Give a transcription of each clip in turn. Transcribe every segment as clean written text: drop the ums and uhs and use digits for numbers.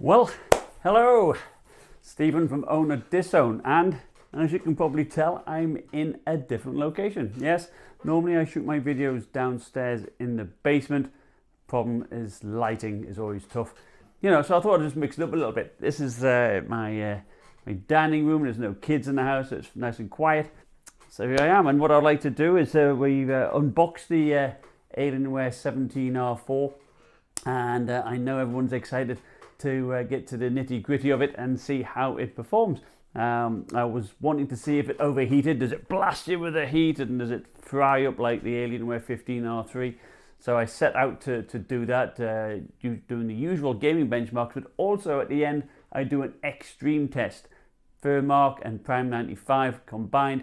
Well, hello, Stephen from Owner Disown, and as you can probably tell, I'm in a different location. Yes, normally I shoot my videos downstairs in the basement. Problem is lighting is always tough, you know, so I thought I'd just mix it up a little bit. This is my dining room. There's no kids in the house, so it's nice and quiet. So here I am, and what I'd like to do is we've unboxed the Alienware 17R4, and I know everyone's excited to get to the nitty-gritty of it and see how it performs. I was wanting to see if it overheated. Does it blast you with the heat, and does it fry up like the Alienware 15R3? So I set out to do that, doing the usual gaming benchmarks, but also at the end I do an extreme test, Firmark and Prime 95 combined,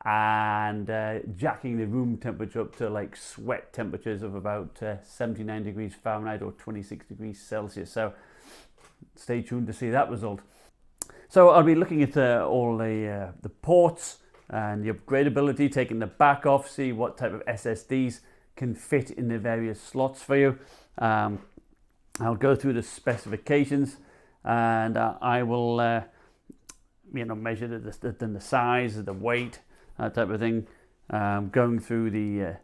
and jacking the room temperature up to like sweat temperatures of about 79 degrees Fahrenheit or 26 degrees Celsius. So stay tuned to see that result. So I'll be looking at all the ports and the upgradability, taking the back off, see what type of SSDs can fit in the various slots for you. I'll go through the specifications, and I will measure the size, the weight, that type of thing. Going through the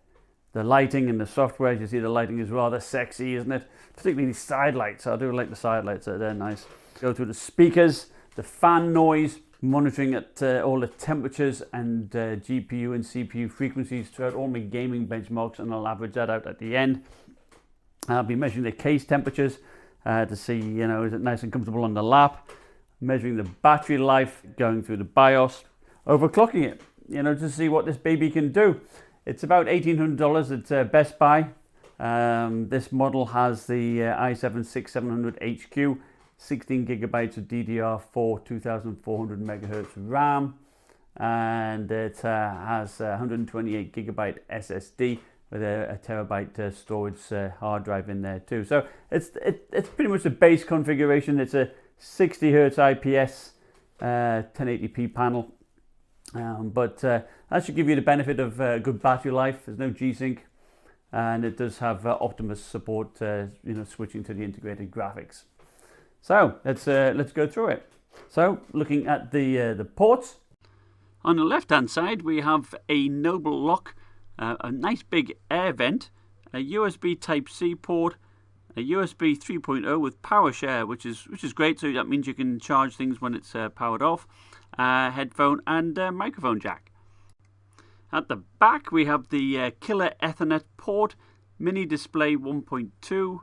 lighting and the software. As you see, the lighting is rather sexy, isn't it? Particularly the side lights. I do like the side lights, they're nice. Go through the speakers, the fan noise, monitoring at all the temperatures and GPU and CPU frequencies throughout all my gaming benchmarks, and I'll average that out at the end. I'll be measuring the case temperatures to see, is it nice and comfortable on the lap. Measuring the battery life, going through the BIOS, overclocking it, to see what this baby can do. It's about $1,800 at Best Buy. This model has the i7-6700HQ, 16 gigabytes of DDR4, 2400 MHz RAM, and it has 128 gigabyte SSD with a terabyte storage hard drive in there too. So it's pretty much the base configuration. It's a 60 Hz IPS 1080p panel, but that should give you the benefit of good battery life. There's no G-Sync, and it does have Optimus support, switching to the integrated graphics. So let's go through it. So looking at the ports, on the left hand side we have a Noble lock, a nice big air vent, a USB Type-C port, a USB 3.0 with power share, which is great. So that means you can charge things when it's powered off. Headphone and microphone jack. At the back we have the killer Ethernet port, mini display 1.2,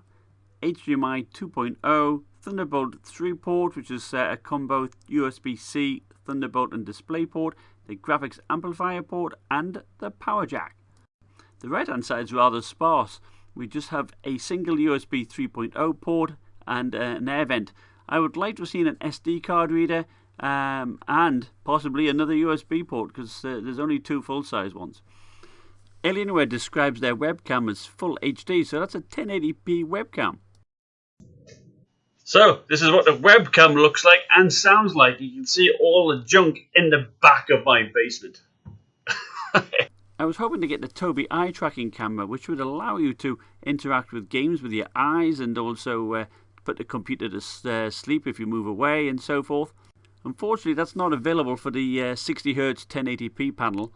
HDMI 2.0, Thunderbolt 3 port, which is a combo USB-C, Thunderbolt and display port, the graphics amplifier port, and the power jack. The right hand side is rather sparse. We just have a single USB 3.0 port and an air vent. I would like to have seen an SD card reader and possibly another USB port, because there's only two full-size ones. Alienware describes their webcam as full HD, so that's a 1080p webcam. So this is what the webcam looks like and sounds like. You can see all the junk in the back of my basement. I was hoping to get the Tobii eye tracking camera, which would allow you to interact with games with your eyes, and also put the computer to sleep if you move away and so forth. Unfortunately, that's not available for the 60 Hz 1080p panel.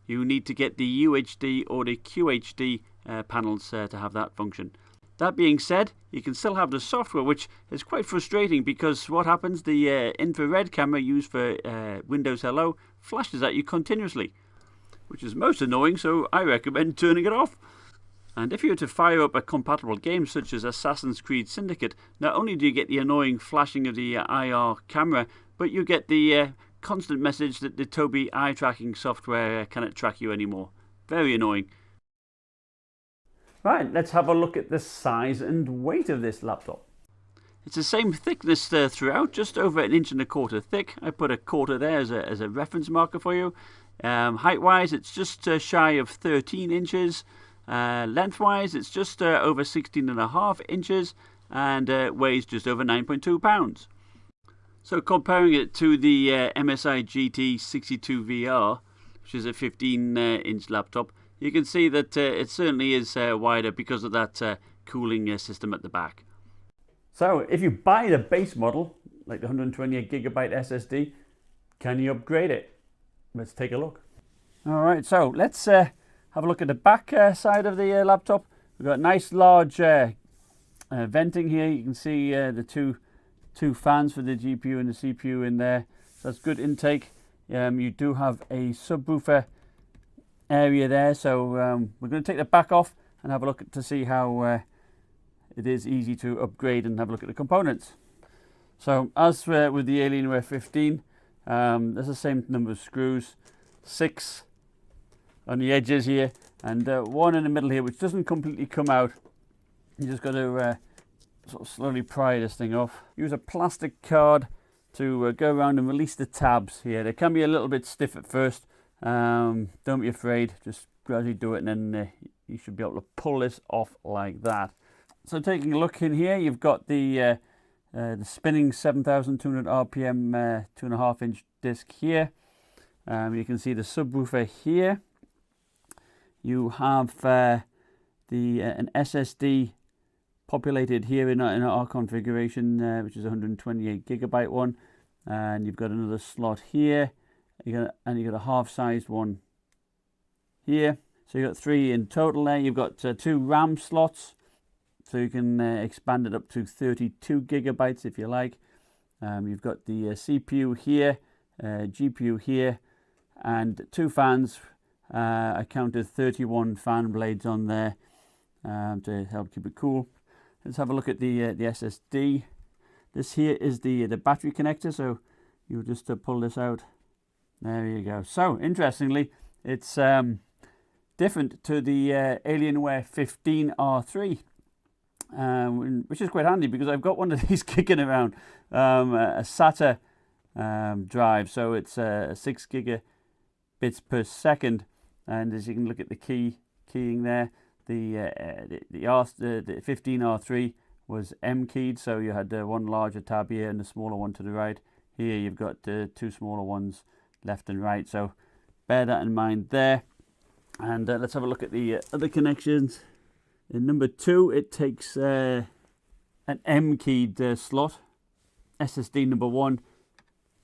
You need to get the UHD or the QHD panels to have that function. That being said, you can still have the software, which is quite frustrating, because what happens, the infrared camera used for Windows Hello flashes at you continuously, which is most annoying, so I recommend turning it off. And if you were to fire up a compatible game such as Assassin's Creed Syndicate, not only do you get the annoying flashing of the IR camera, but you get the constant message that the Tobii eye tracking software cannot track you anymore. Very annoying. Right, let's have a look at the size and weight of this laptop. It's the same thickness throughout, just over 1.25 inches thick. I put a quarter there as a reference marker for you. Height-wise, it's just shy of 13 inches. Length-wise, it's just over 16.5 inches, and weighs just over 9.2 pounds. So comparing it to the MSI GT62VR, which is a 15-inch laptop, you can see that it certainly is wider because of that cooling system at the back. So if you buy the base model, like the 128GB SSD, can you upgrade it? Let's take a look. All right, so let's have a look at the back side of the laptop. We've got nice large venting here. You can see the two fans for the GPU and the CPU in there. So that's good intake. You do have a subwoofer area there. So we're going to take the back off and have a look to see how it is easy to upgrade and have a look at the components. So as with the Alienware 15, there's the same number of screws, 6 on the edges here, and 1 in the middle here, which doesn't completely come out. You just got to sort of slowly pry this thing off. Use a plastic card to go around and release the tabs here. They can be a little bit stiff at first. Don't be afraid, just gradually do it, and then you should be able to pull this off like that. So taking a look in here, you've got the spinning 7,200 RPM 2.5-inch disc here. You can see the subwoofer here. You have an SSD populated here in our configuration, which is a 128GB one, and you've got another slot here. You got a half-sized one here. So you've got 3 in total there. You've got 2 RAM slots, so you can expand it up to 32GB if you like. You've got the CPU here, GPU here, and 2 fans. I counted 31 fan blades on there to help keep it cool. Let's have a look at the SSD. This here is the battery connector, so you just pull this out. There you go. So interestingly, it's different to the Alienware 17R4, which is quite handy because I've got one of these kicking around, a SATA drive, so it's 6 gigabits per second, and as you can look at the keying there, the 15R4 was M keyed, so you had one larger tab here and a smaller one to the right. Here you've got 2 smaller ones left and right, so bear that in mind there. And let's have a look at the other connections. In number 2, it takes an M keyed slot. SSD number 1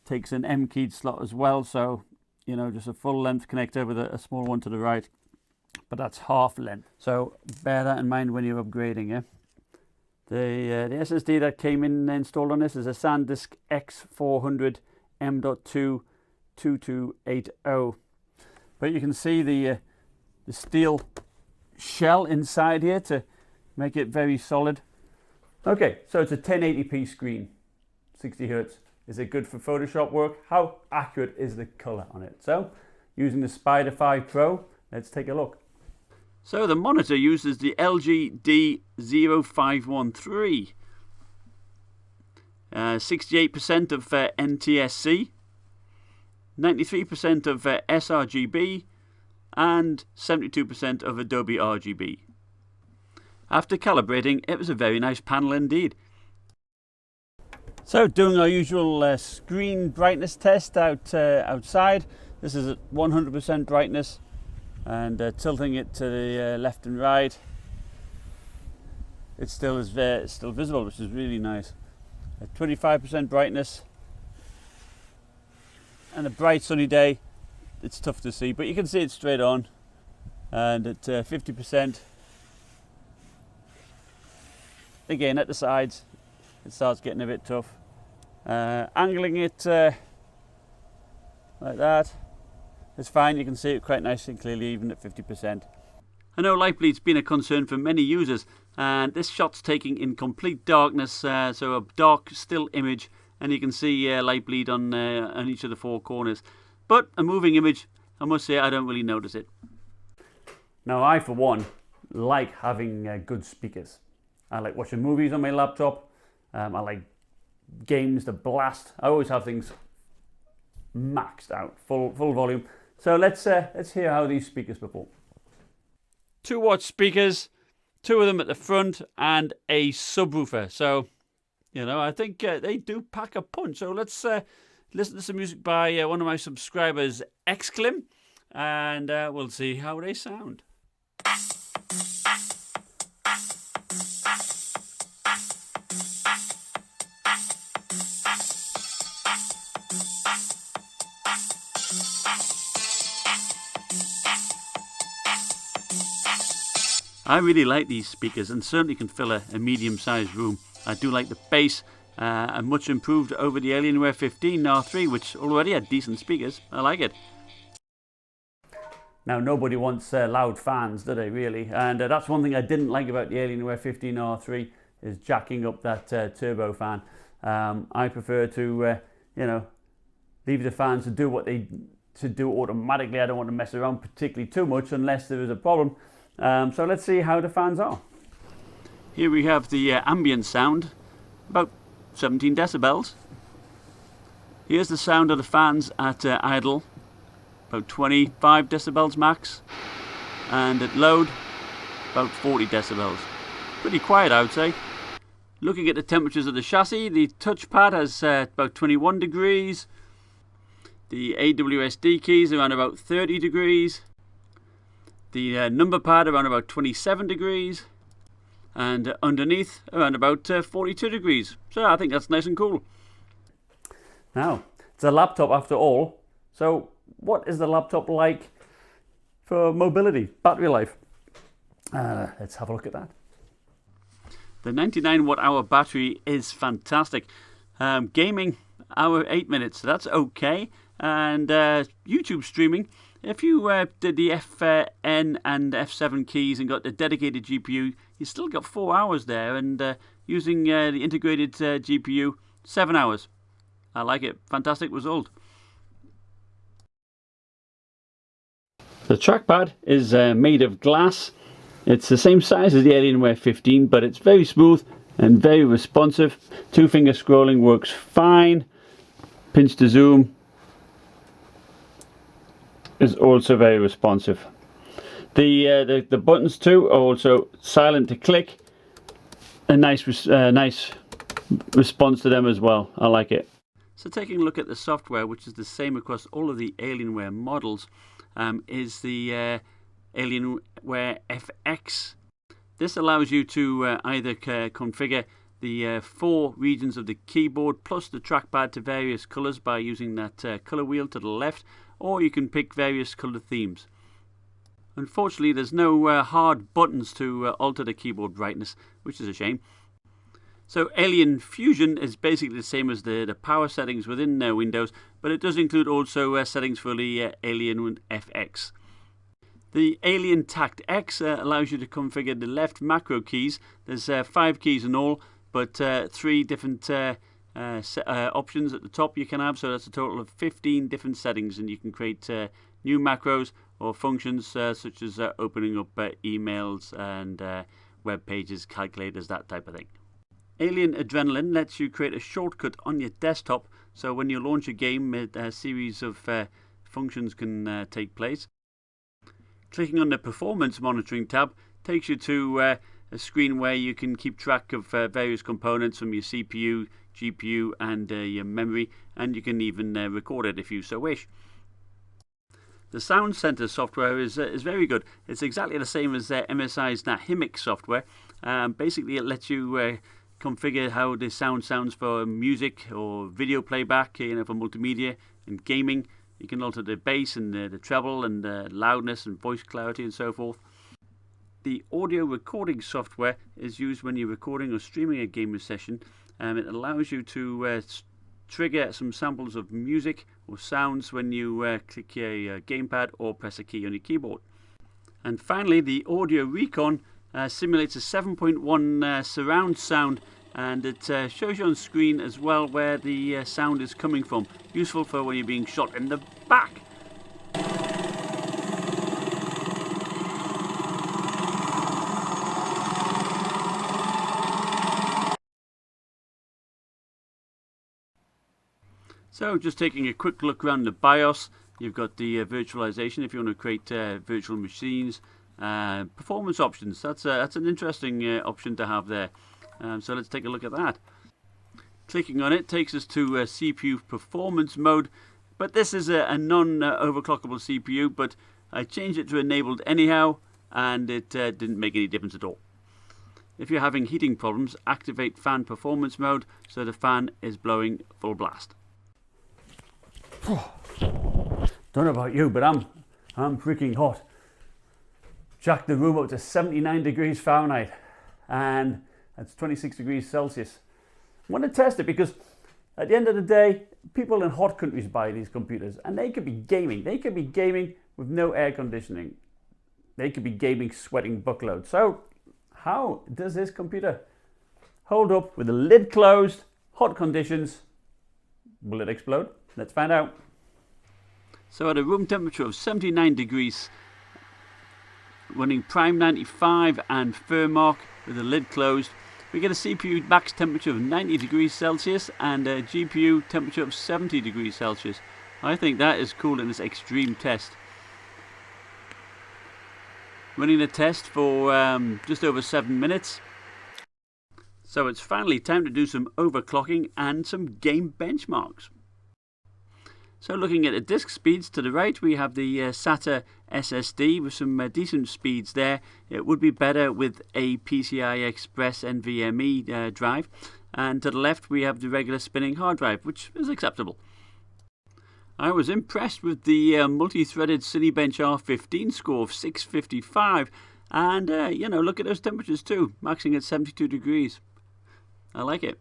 takes an M keyed slot as well, so you know, just a full length connector with a small one to the right, but that's half length, so bear that in mind when you're upgrading. Yeah, the SSD that came in installed on this is a SanDisk X400 M.2 2280, but you can see the steel shell inside here to make it very solid. Okay, so it's a 1080p screen, 60 Hz. Is it good for Photoshop work? How accurate is the color on it? So using the Spider 5 Pro, let's take a look. So the monitor uses the LG D0513, 68% of NTSC, 93% of sRGB, and 72% of Adobe RGB. After calibrating, it was a very nice panel indeed. So doing our usual screen brightness test outside. This is at 100% brightness, and tilting it to the left and right. It still is still visible, which is really nice. At 25% brightness, and a bright sunny day, it's tough to see, but you can see it straight on. And at 50%, again at the sides, it starts getting a bit tough. Angling it like that, it's fine. You can see it quite nicely and clearly even at 50%. I know light bleed's been a concern for many users, and this shot's taking in complete darkness, so a dark still image, and you can see light bleed on each of the 4 corners. But a moving image, I must say, I don't really notice it. Now I, for one, like having good speakers. I like watching movies on my laptop. I like games to blast. I always have things maxed out, full volume. So let's hear how these speakers perform. 2-watt speakers, 2 of them at the front, and a subwoofer. So, you know, I think they do pack a punch. So let's listen to some music by one of my subscribers, Xclim, and we'll see how they sound. I really like these speakers and certainly can fill a medium-sized room. I do like the bass, and much improved over the Alienware 17R4, which already had decent speakers. I like it. Now, nobody wants loud fans, do they, really? And that's one thing I didn't like about the Alienware 17R4 is jacking up that turbo fan. I prefer to, you know, leave the fans to do what they should do automatically. I don't want to mess around particularly too much unless there is a problem. So let's see how the fans are. Here we have the ambient sound, about 17 decibels. Here's the sound of the fans at idle, about 25 decibels max, and at load, about 40 decibels. Pretty quiet, I would say. Looking at the temperatures of the chassis, the touchpad has about 21 degrees. The AWSD keys around about 30 degrees. The number pad around about 27 degrees. And underneath around about 42 degrees. So I think that's nice and cool. Now, it's a laptop after all. So what is the laptop like for mobility, battery life? Let's have a look at that. The 99 watt hour battery is fantastic. Gaming, hour 8 minutes, so that's okay. And YouTube streaming, if you did the F(N) and F7 keys and got the dedicated GPU, you still got 4 hours there. And using the integrated GPU, 7 hours. I like it. Fantastic result. The trackpad is made of glass. It's the same size as the Alienware 15, but it's very smooth and very responsive. 2-finger scrolling works fine. Pinch to zoom is also very responsive. The buttons too are also silent to click. A nice response to them as well. I like it. So taking a look at the software, which is the same across all of the Alienware models, is the Alienware FX. This allows you to either configure the 4 regions of the keyboard plus the trackpad to various colors by using that color wheel to the left, or you can pick various color themes. Unfortunately, there's no hard buttons to alter the keyboard brightness, which is a shame. So Alien Fusion is basically the same as the power settings within Windows, but it does include also settings for the Alien FX. The Alien Tact X allows you to configure the left macro keys. There's 5 keys in all, but 3 different options at the top you can have, so that's a total of 15 different settings, and you can create new macros or functions such as opening up emails and web pages, calculators, that type of thing. Alien Adrenaline lets you create a shortcut on your desktop, so when you launch a game, a series of functions can take place. Clicking on the Performance Monitoring tab takes you to a screen where you can keep track of various components from your CPU, GPU and your memory, and you can even record it if you so wish. The Sound Center software is very good. It's exactly the same as MSI's HIMIC software. Basically, it lets you configure how the sound sounds for music or video playback, for multimedia and gaming. You can alter the bass and the treble and loudness and voice clarity and so forth. The audio recording software is used when you're recording or streaming a gaming session. It allows you to trigger some samples of music or sounds when you click your gamepad or press a key on your keyboard. And finally, the Audio Recon simulates a 7.1 surround sound, and it shows you on screen as well where the sound is coming from. Useful for when you're being shot in the back. So just taking a quick look around the BIOS, you've got the virtualization if you want to create virtual machines. Performance options, that's an interesting option to have there. So let's take a look at that. Clicking on it takes us to CPU performance mode, but this is a non-overclockable CPU, but I changed it to enabled anyhow, and it didn't make any difference at all. If you're having heating problems, activate fan performance mode so the fan is blowing full blast. Don't know about you, but I'm freaking hot. jack the room up to 79 degrees Fahrenheit, and that's 26 degrees Celsius. I want to test it because at the end of the day, people in hot countries buy these computers and they could be gaming. They could be gaming with no air conditioning. They could be gaming sweating buckloads. So how does this computer hold up with the lid closed, hot conditions? Will it explode? Let's find out. So at a room temperature of 79 degrees, running Prime 95 and Firmark with the lid closed, we get a CPU max temperature of 90 degrees Celsius and a GPU temperature of 70 degrees Celsius. I think that is cool in this extreme test. Running the test for just over 7 minutes. So it's finally time to do some overclocking and some game benchmarks. So looking at the disk speeds, to the right we have the SATA SSD with some decent speeds there. It would be better with a PCI Express NVMe drive. And to the left we have the regular spinning hard drive, which is acceptable. I was impressed with the multi-threaded Cinebench R15 score of 655. And you know, look at those temperatures too, maxing at 72 degrees. I like it.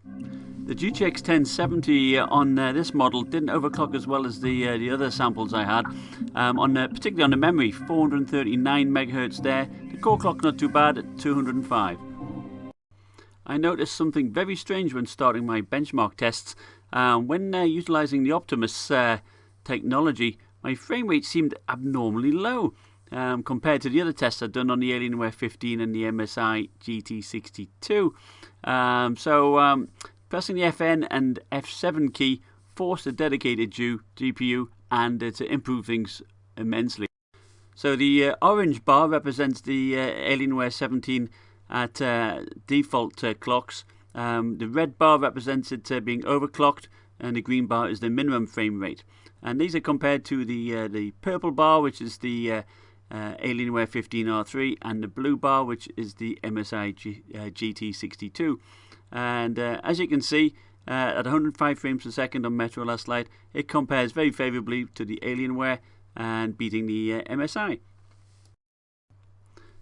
The GTX 1070 on this model didn't overclock as well as the other samples I had. Particularly on the memory, 439 MHz there. The core clock not too bad at 205. I noticed something very strange when starting my benchmark tests. When utilizing the Optimus technology, my frame rate seemed abnormally low compared to the other tests I'd done on the Alienware 15 and the MSI GT62. Pressing the FN and F7 key forced a dedicated GPU and to improve things immensely. So the orange bar represents the Alienware 17 at default clocks. The red bar represents it being overclocked, and the green bar is the minimum frame rate. And these are compared to the purple bar, which is the Alienware 15R3, and the blue bar, which is the MSI GT62. And as you can see, at 105 frames per second on Metro last light, it compares very favourably to the Alienware and beating the MSI.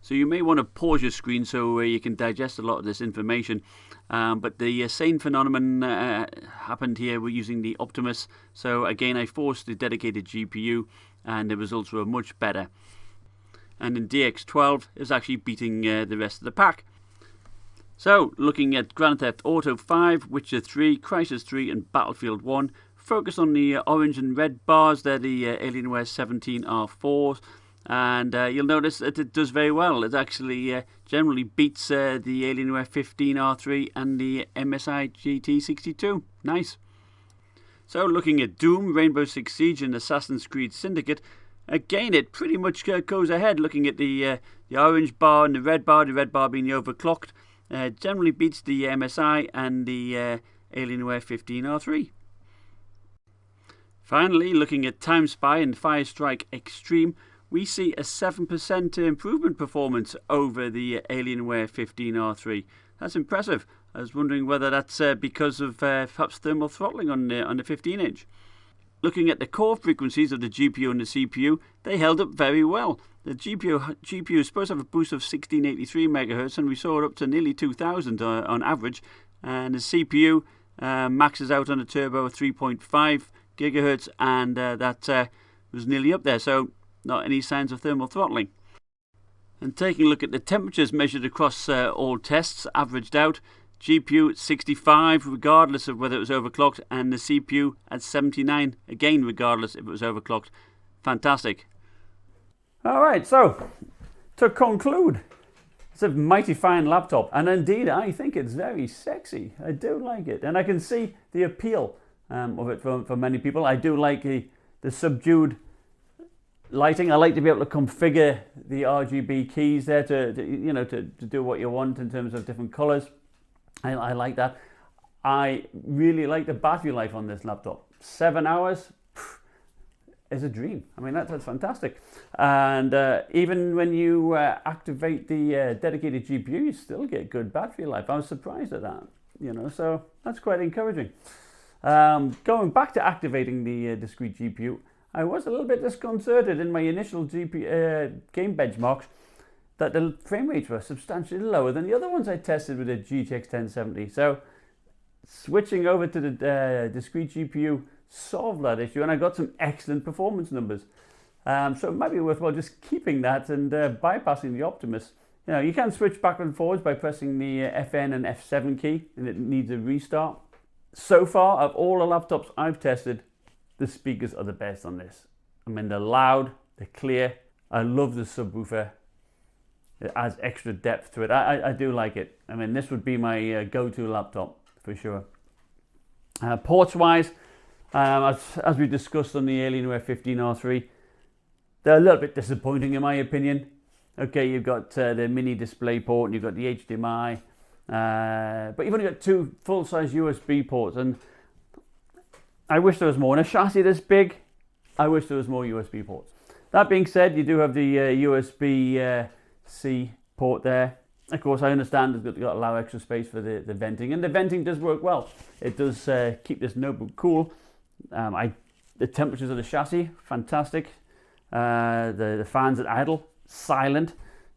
So you may want to pause your screen so you can digest a lot of this information. But the same phenomenon happened here. We're using the Optimus. So again, I forced the dedicated GPU and the results were much better. And in DX12 is actually beating the rest of the pack. So looking at Grand Theft Auto 5, Witcher 3, Crysis 3 and Battlefield 1. Focus on the orange and red bars. They're the Alienware 17R4. And you'll notice that it does very well. It actually generally beats the Alienware 15R3 and the MSI GT62. Nice. So looking at Doom, Rainbow Six Siege and Assassin's Creed Syndicate, again it pretty much goes ahead. Looking at the orange bar and the red bar being the overclocked, generally beats the MSI and the Alienware 15R3. Finally, looking at timeSpy and Firestrike Extreme, we see a 7% improvement performance over the Alienware 15R3. That's impressive. I was wondering whether that's because of perhaps thermal throttling on the 15-inch. Looking at the core frequencies of the GPU and the CPU, they held up very well. The GPU is supposed to have a boost of 1683 MHz, and we saw it up to nearly 2000 on average. And the CPU maxes out on a turbo of 3.5 GHz, and that was nearly up there. So not any signs of thermal throttling. And taking a look at the temperatures measured across all tests, averaged out, GPU at 65 regardless of whether it was overclocked, and the CPU at 79 again regardless if it was overclocked. Fantastic. Alright, so to conclude, it's a mighty fine laptop, and indeed I think it's very sexy. I do like it, and I can see the appeal of it for many people. I do like the subdued lighting. I like to be able to configure the RGB keys there to do what you want in terms of different colors. I like that. I really like the battery life on this laptop. 7 hours is a dream. I mean, that's fantastic. And even when you activate the dedicated GPU, you still get good battery life. I was surprised at that, so that's quite encouraging. Going back to activating the discrete GPU, I was a little bit disconcerted in my initial game benchmarks. that the frame rates were substantially lower than the other ones I tested with the GTX 1070. So switching over to the discrete GPU solved that issue, and I got some excellent performance numbers. So it might be worthwhile just keeping that and bypassing the Optimus. You know, you can switch back and forwards by pressing the FN and F7 key, and it needs a restart. So far, of all the laptops I've tested, the speakers are the best on this. I mean, they're loud, they're clear. I love the subwoofer. It adds extra depth to it. I do like it. I mean, this would be my go-to laptop for sure. Ports-wise, as we discussed on the Alienware 17R4, they're a little bit disappointing in my opinion. Okay, you've got the mini display port and you've got the HDMI, but you've only got 2 full-size USB ports, and I wish there was more. In a chassis this big, I wish there was more USB ports. That being said, you do have the USB-C port there. Of course, I understand it's got to allow extra space for the venting, and the venting does work well. It does keep this notebook cool. The temperatures of the chassis, fantastic. The fans at idle, silent,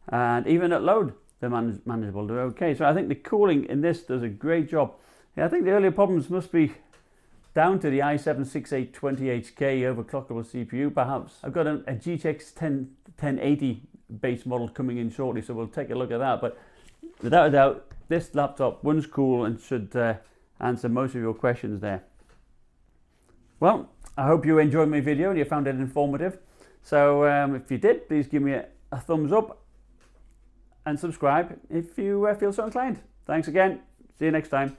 and even at load, they're manageable. They're okay. So I think the cooling in this does a great job. Yeah, I think the earlier problems must be down to the i7-6820HK overclockable CPU, perhaps. I've got a GTX 1080 base model coming in shortly, so we'll take a look at that. But without a doubt, this laptop runs cool and should answer most of your questions there. Well, I hope you enjoyed my video and you found it informative. So if you did, please give me a thumbs up and subscribe if you feel so inclined. Thanks again. See you next time.